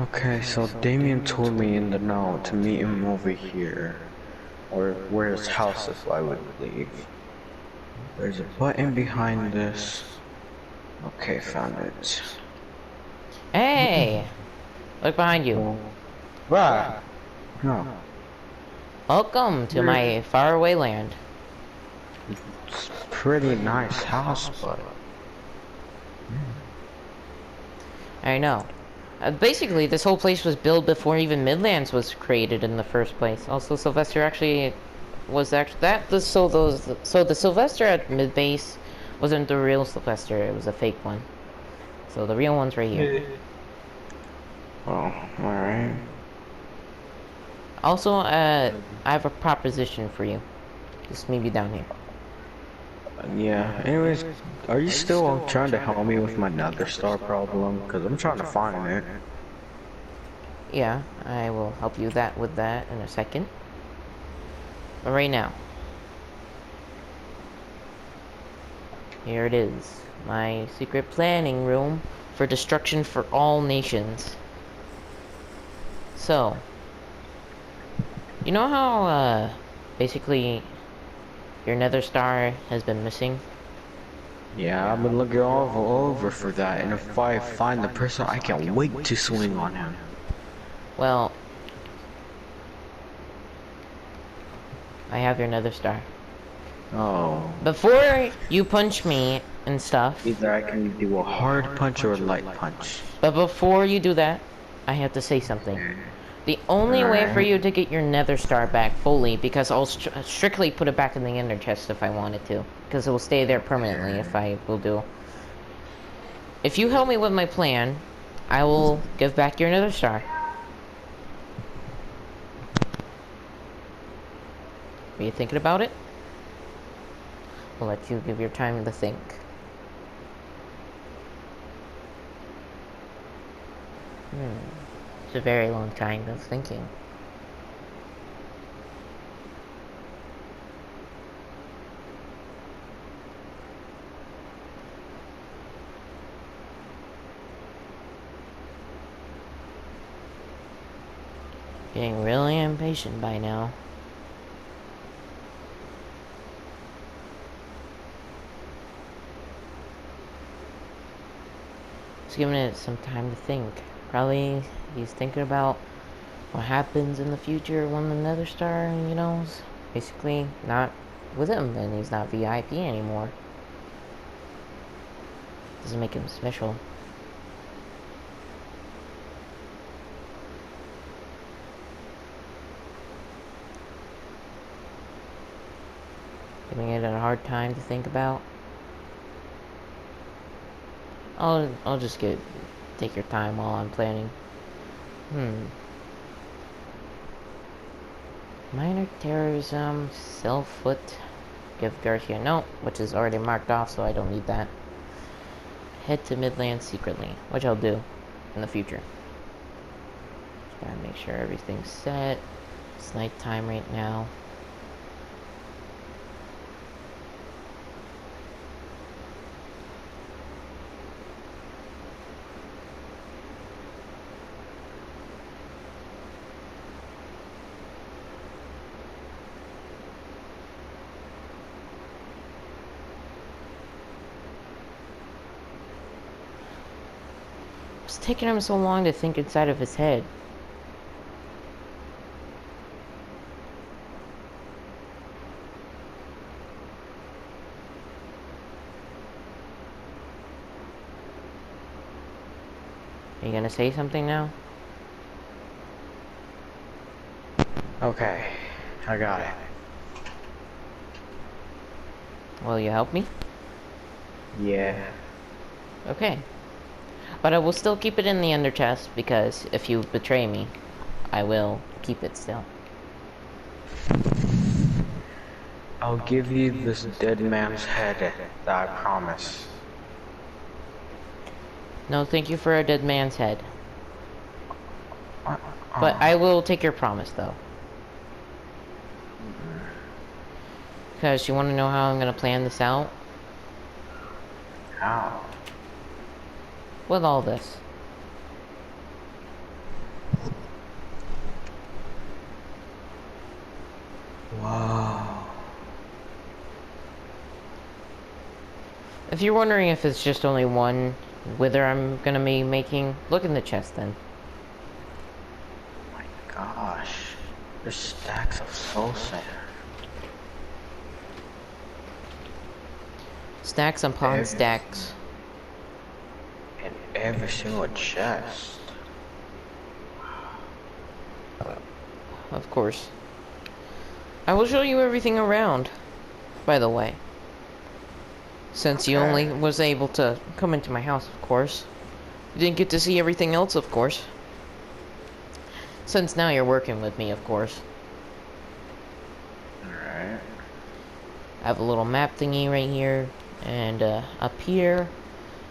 Okay, so Damien told me in the note to meet him over here, or where his house is, I would believe. There's a button behind this. Okay, found it. Hey! Look behind you. Well, right. No, Welcome to my faraway land. it's pretty nice house, but I know. Basically, this whole place was built before even Midlands was created in the first place. Also, Sylvester actually was actually so the Sylvester at Midbase wasn't the real Sylvester. It was a fake one. So the real one's right here. well, all right. Also, I have a proposition for you. Just meet me down here. Yeah. Anyways, are you still trying to help me with my Nether Star problem? Cause I'm trying to find it. Yeah, I will help you with that in a second. But right now, here it is. My secret planning room for destruction for all nations. So, you know how, basically, your nether star has been missing? Yeah, I've been looking all over for that, and if I find the person, I can't wait to swing on him. Well, I have your nether star. Oh. Before you punch me and stuff, Either I can do a hard punch or a light punch. but before you do that, I have to say something. The only way for Alright. you to get your nether star back fully, because I'll strictly put it back in the ender chest if I wanted to, because it will stay there permanently if I will do. If you help me with my plan, I will give back your nether star. Are you thinking about it? I'll let you give your time to think. It's a very long time of thinking. Getting really impatient by now. Just giving it some time to think. Probably he's thinking about what happens in the future when the nether star, you know, is basically not with him and he's not VIP anymore. Doesn't make him special. Giving it a hard time to think about. I'll just take your time while I'm planning. Minor terrorism, sell foot, give Garcia a note, which is already marked off, so I don't need that. Head to Midland secretly, which I'll do in the future. Just gotta make sure everything's set. It's nighttime right now. It's taking him so long to think inside of his head. Are you gonna say something now? Okay, I got it. Will you help me? Yeah. Okay. But I will still keep it in the ender chest, because if you betray me, I will keep it still. I'll give you this dead man's head, that I promise. No, thank you for a dead man's head. But I will take your promise, though. Because you want to know how I'm going to plan this out? How? With all this. Wow. If you're wondering if it's just only one wither I'm gonna be making, look in the chest then. Oh my gosh. There's stacks of soul sand. Stacks upon stacks. In every single chest. Of course. I will show you everything around, by the way. Since you only was able to come into my house, of course. You didn't get to see everything else, of course. Since now you're working with me, of course. Alright. I have a little map thingy right here. And up here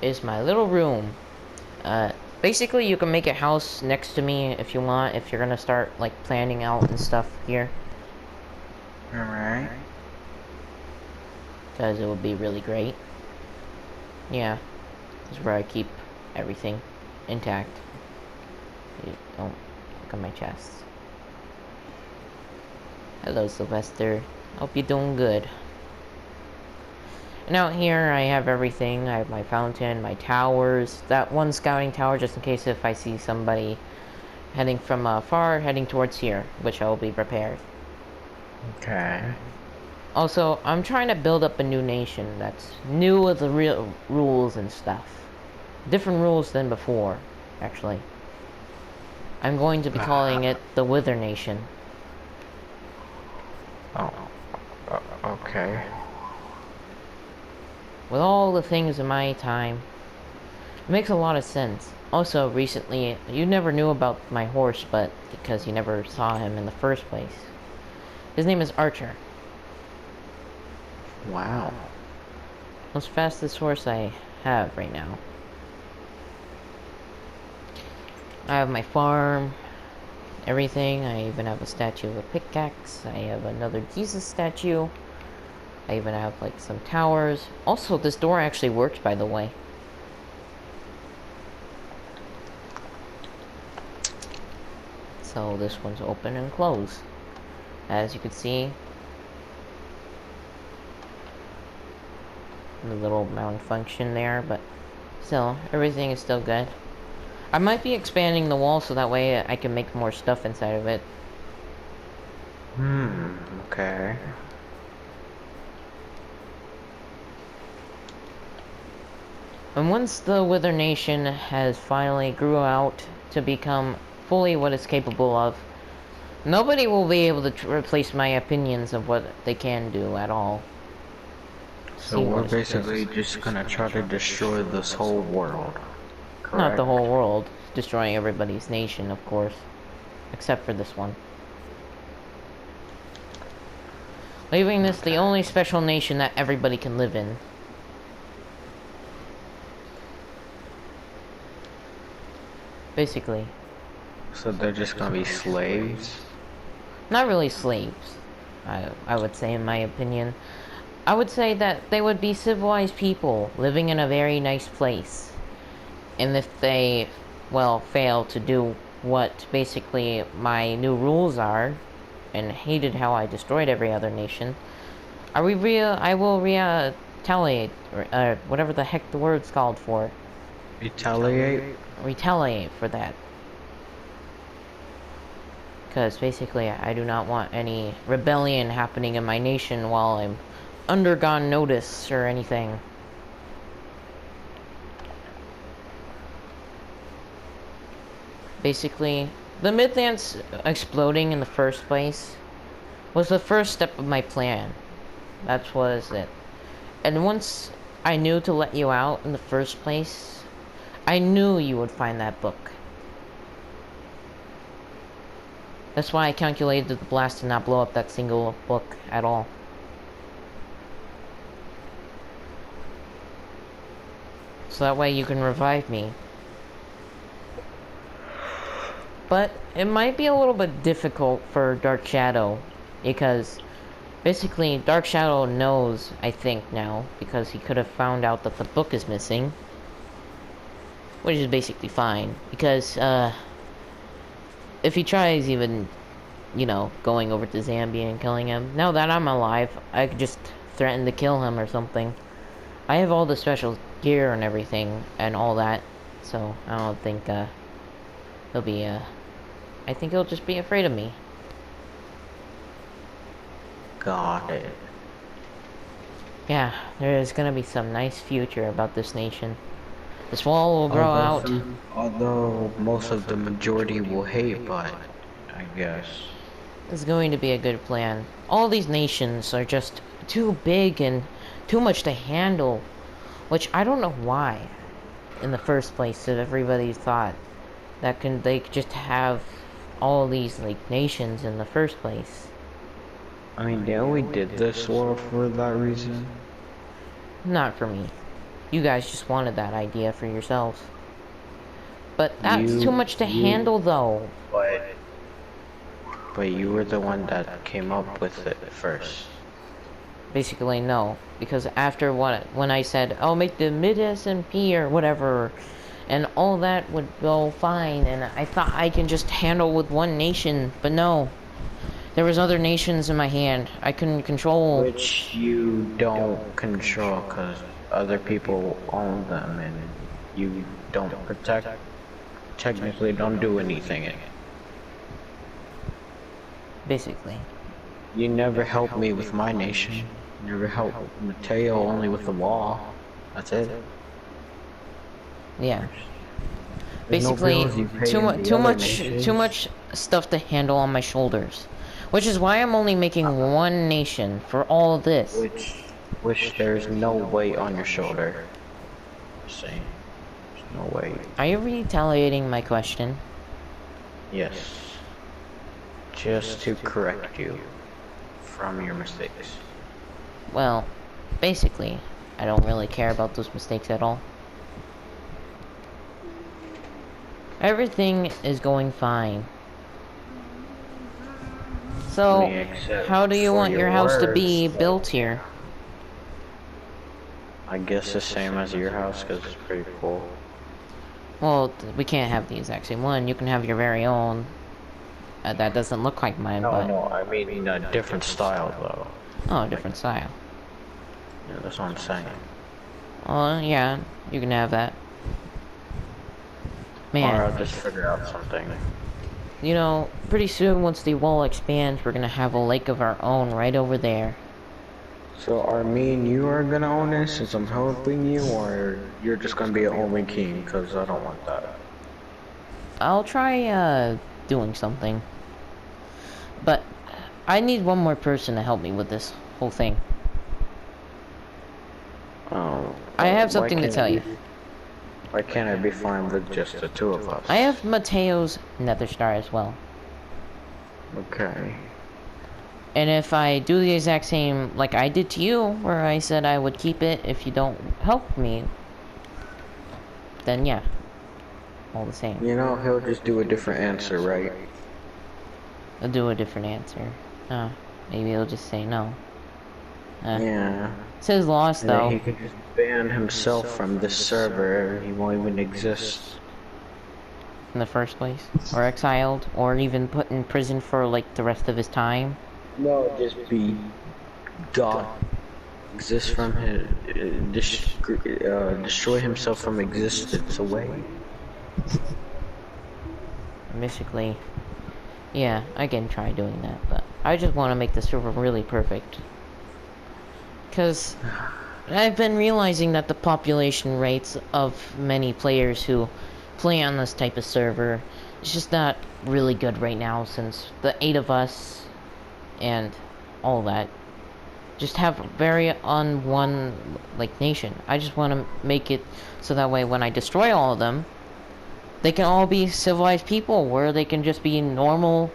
is my little room. Basically, you can make a house next to me if you want, if you're gonna start, like, planning out and stuff here. Alright. Because it would be really great. Yeah. This is where I keep everything intact. Don't look at my chest. Hello, Sylvester. Hope you're doing good. And out here, I have everything. I have my fountain, my towers. That one scouting tower, just in case if I see somebody heading from far, heading towards here, which I will be prepared. Okay. Also, I'm trying to build up a new nation that's new with the real rules and stuff. Different rules than before, actually. I'm going to be calling it the Wither Nation. Oh. Okay. With all the things in my time, it makes a lot of sense. Also, recently, you never knew about my horse, but because you never saw him in the first place. His name is Archer. Wow. Most fastest horse I have right now. I have my farm, everything. I even have a statue of a pickaxe. I have another Jesus statue. I even have like some towers. Also, this door actually worked, by the way. So this one's open and closed. As you can see, the little malfunction there, but still, everything is still good. I might be expanding the wall so that way I can make more stuff inside of it. Okay. And once the Wither Nation has finally grew out to become fully what it's capable of, nobody will be able to replace my opinions of what they can do at all. So we're basically just gonna try to destroy this whole world. Correct? Not the whole world, destroying everybody's nation, of course. Except for this one. Leaving this the only special nation that everybody can live in. Basically. So they're just gonna be slaves? Not really slaves, I would say, in my opinion. I would say that they would be civilized people living in a very nice place. And if they, well, fail to do what basically my new rules are, and hated how I destroyed every other nation, I will retaliate, or whatever the heck the word's called for. Retaliate? Retaliate for that. Because basically I do not want any rebellion happening in my nation while I'm undergone notice or anything. Basically, the Midlands exploding in the first place was the first step of my plan. That was it. And once I knew to let you out in the first place, I knew you would find that book. That's why I calculated the blast to not blow up that single book at all. So that way you can revive me. But it might be a little bit difficult for Dark Shadow, because basically Dark Shadow knows, I think now, because he could have found out that the book is missing. Which is basically fine, because if he tries even you know, going over to Zambia and killing him. Now that I'm alive, I could just threaten to kill him or something. I have all the special gear and everything and all that, so I don't think he'll be I think he'll just be afraid of me. Got it. Yeah, there is gonna be some nice future about this nation. This wall will grow out. Although most of the majority will hate, but I guess. It's going to be a good plan. All these nations are just too big and too much to handle, which I don't know why, in the first place, that everybody thought that they could just have all these like nations in the first place. I mean, they only did this war for that reason. Not for me. You guys just wanted that idea for yourselves. But that's too much to handle, though. But you were the one that came up with it first. Basically, no. Because after when I said, I'll make the mid SMP or whatever, and all that would go fine, and I thought I can just handle with one nation, but no. There was other nations in my hand. I couldn't control. Which you don't control because other people own them and you don't protect, technically don't do anything. Basically. You never helped me with my nation. You never helped Mateo only with the wall. That's it. Yeah. There's Basically, no too much stuff to handle on my shoulders. Which is why I'm only making one nation for all of this. Which there's no weight on your shoulder. See? There's no weight. Are you retaliating my question? Yes. Just to correct you from your mistakes. Well, basically, I don't really care about those mistakes at all. Everything is going fine. So, how do you want your house to be built here? I guess the same as your house, because it's pretty cool. Well, we can't have the exact same one. You can have your very own. That doesn't look like mine, but... No, I mean a different style, though. Oh, different style. Yeah, that's what I'm saying. Oh, yeah, you can have that. Man. Or I'll just figure out something. You know, pretty soon, once the wall expands, we're gonna have a lake of our own right over there. So are me and you are gonna own this since I'm helping you, or you're just gonna be an only king? Because I don't want that. I'll try, doing something. But I need one more person to help me with this whole thing. Oh. I have something to tell you. Why can't I be fine with just the two of us? I have Mateo's Nether Star as well. Okay. And if I do the exact same like I did to you, where I said I would keep it if you don't help me, then yeah. All the same. You know, he'll just do a different answer, right? I'll do a different answer. Maybe he'll just say no. Yeah. It says lost, And though. then he could just ban himself from this server. He won't even exist. In the first place. Or exiled. Or even put in prison for, like, the rest of his time. No, just be God. Exist from his... destroy himself from existence away. Basically, yeah, I can try doing that, but I just want to make the server really perfect. Because I've been realizing that the population rates of many players who play on this type of server is just not really good right now, since the 8 of us and all that just have very one like nation. I just want to make it so that way when I destroy all of them, they can all be civilized people, where they can just be normal,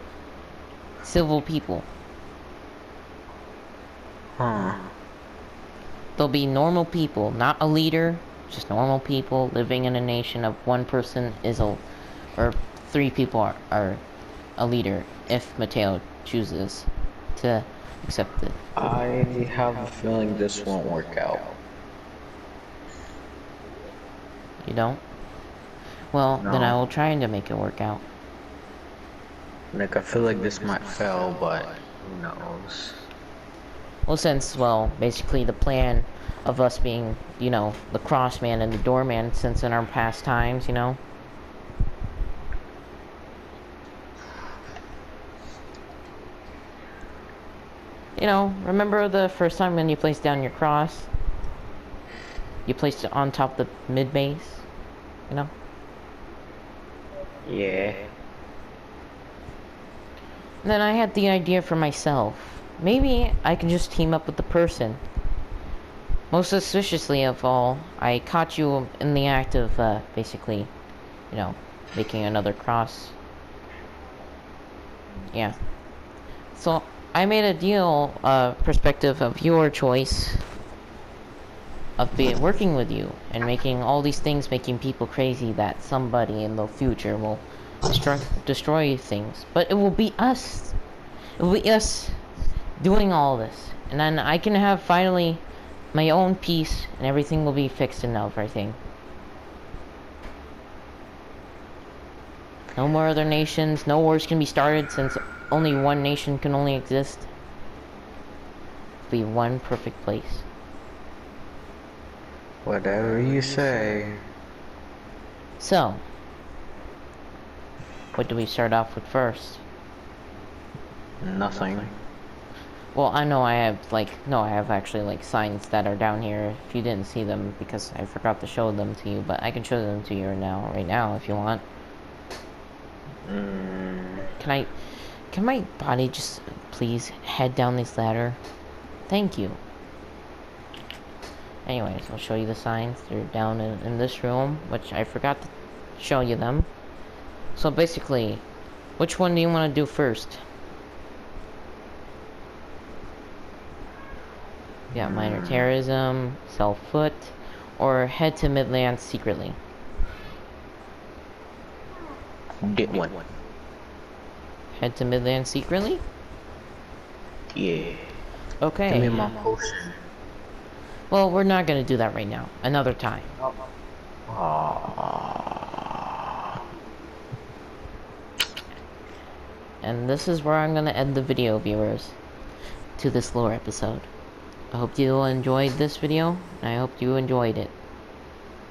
civil people. Huh. They'll be normal people, not a leader, just normal people living in a nation of one person is or 3 people are a leader, if Mateo chooses to accept it. I have a feeling this won't work out. You don't? Well, No. then I will try to make it work out. Like, I feel like this might fail, but who knows? Well, since, well, basically the plan of us being, you know, the crossman and the doorman since in our past times, you know? You know, remember the first time when you placed down your cross? You placed it on top of the mid base, you know? Yeah. And then I had the idea for myself. Maybe I can just team up with the person. Most suspiciously of all, I caught you in the act of, basically, you know, making another cross. Yeah. So, I made a deal, perspective of your choice of working with you and making all these things, making people crazy that somebody in the future will destroy things. But it will be us. It will be us doing all this. And then I can have finally my own peace and everything will be fixed and everything. No more other nations, no wars can be started since only one nation can only exist. It'll be one perfect place. Whatever you say. So, what do we start off with first? Nothing. Well, I know I have, I have actually, signs that are down here if you didn't see them because I forgot to show them to you, but I can show them to you right now, if you want. Can my body just please head down this ladder? Thank you. Anyways, I'll show you the signs. They're down in this room, which I forgot to show you them. So basically, which one do you want to do first? Yeah, minor terrorism, sell foot, or head to Midlands secretly. Get one. Head to Midlands secretly? Yeah. Okay. Give me my potion. Well, we're not gonna do that right now. Another time. And this is where I'm gonna end the video, viewers, to this lore episode. I hope you enjoyed this video, and I hope you enjoyed it.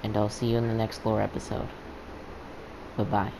And I'll see you in the next lore episode. Bye-bye.